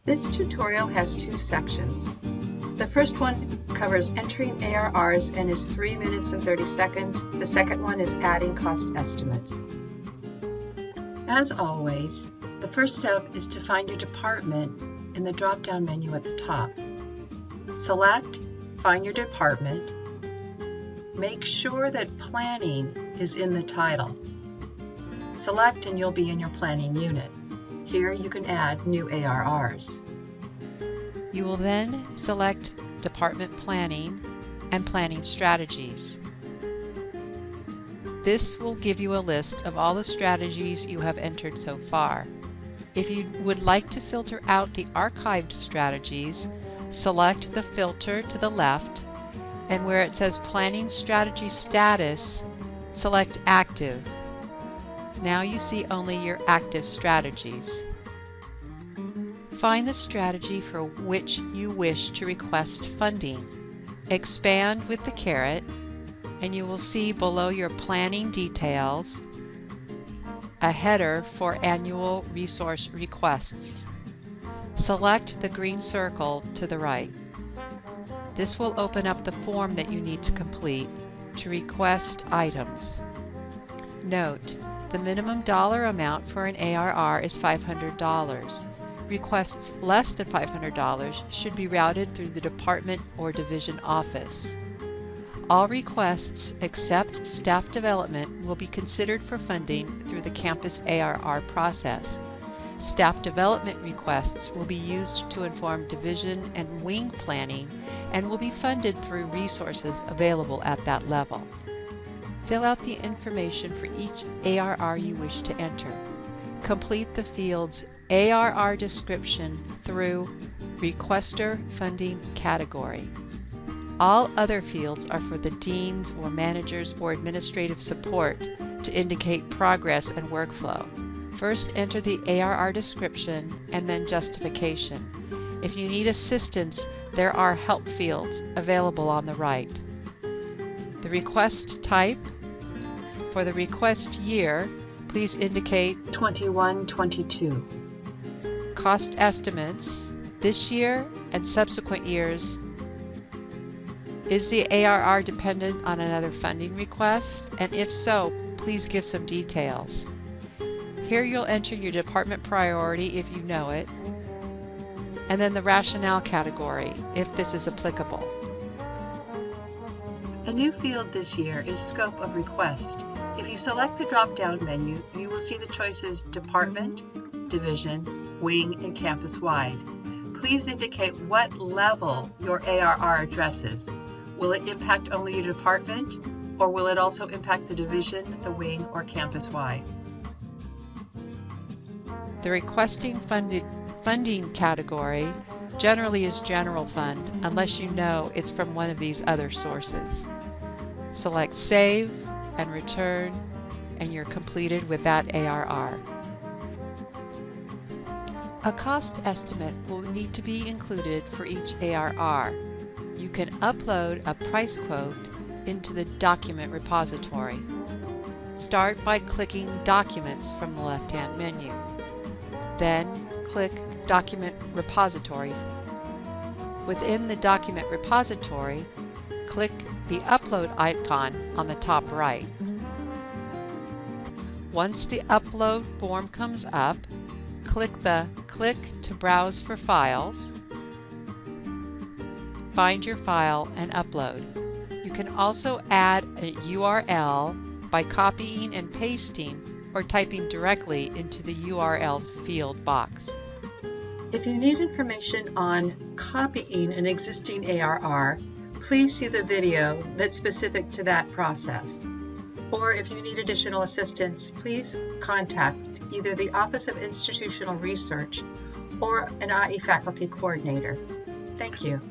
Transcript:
This tutorial has two sections. The first one covers entering ARRs and is 3 minutes and 30 seconds. The second one is adding cost estimates. As always, the first step is to find your department in the drop-down menu at the top. Select Find Your Department. Make sure that Planning is in the title. Select and you'll be in your planning unit. Here you can add new ARRs. You will then select Department Planning and Planning Strategies. This will give you a list of all the strategies you have entered so far. If you would like to filter out the archived strategies, select the filter to the left, and where it says Planning Strategy Status, select Active. Now you see only your active strategies. Find the strategy for which you wish to request funding. Expand with the caret, and you will see below your planning details a header for annual resource requests. Select the green circle to the right. This will open up the form that you need to complete to request items. Note, the minimum dollar amount for an ARR is $500. Requests less than $500 should be routed through the department or division office. All requests except staff development will be considered for funding through the campus ARR process. Staff development requests will be used to inform division and wing planning and will be funded through resources available at that level. Fill out the information for each ARR you wish to enter. Complete the fields ARR description through Requester Funding category. All other fields are for the deans or managers or administrative support to indicate progress and workflow. First enter the ARR description and then justification. If you need assistance, there are help fields available on the right. The request type. For the request year, please indicate 21-22. Cost estimates, this year and subsequent years. Is the ARR dependent on another funding request? And if so, please give some details. Here you'll enter your department priority if you know it, and then the rationale category if this is applicable. A new field this year is Scope of Request. If you select the drop-down menu, you will see the choices Department, Division, Wing, and Campus-wide. Please indicate what level your ARR addresses. Will it impact only your department, or will it also impact the division, the wing, or campus-wide? The requesting funding category generally is general fund unless you know it's from one of these other sources. Select Save and Return, and you're completed with that ARR. A cost estimate will need to be included for each ARR. You can upload a price quote into the document repository. Start by clicking Documents from the left-hand menu. Then click Document Repository. Within the document repository, click the Upload icon on the top right. Once the upload form comes up, click the Click to Browse for Files. Find your file and upload. You can also add a URL by copying and pasting or typing directly into the URL field box. If you need information on copying an existing ARR, please see the video that's specific to that process. Or if you need additional assistance, please contact either the Office of Institutional Research or an IE faculty coordinator. Thank you.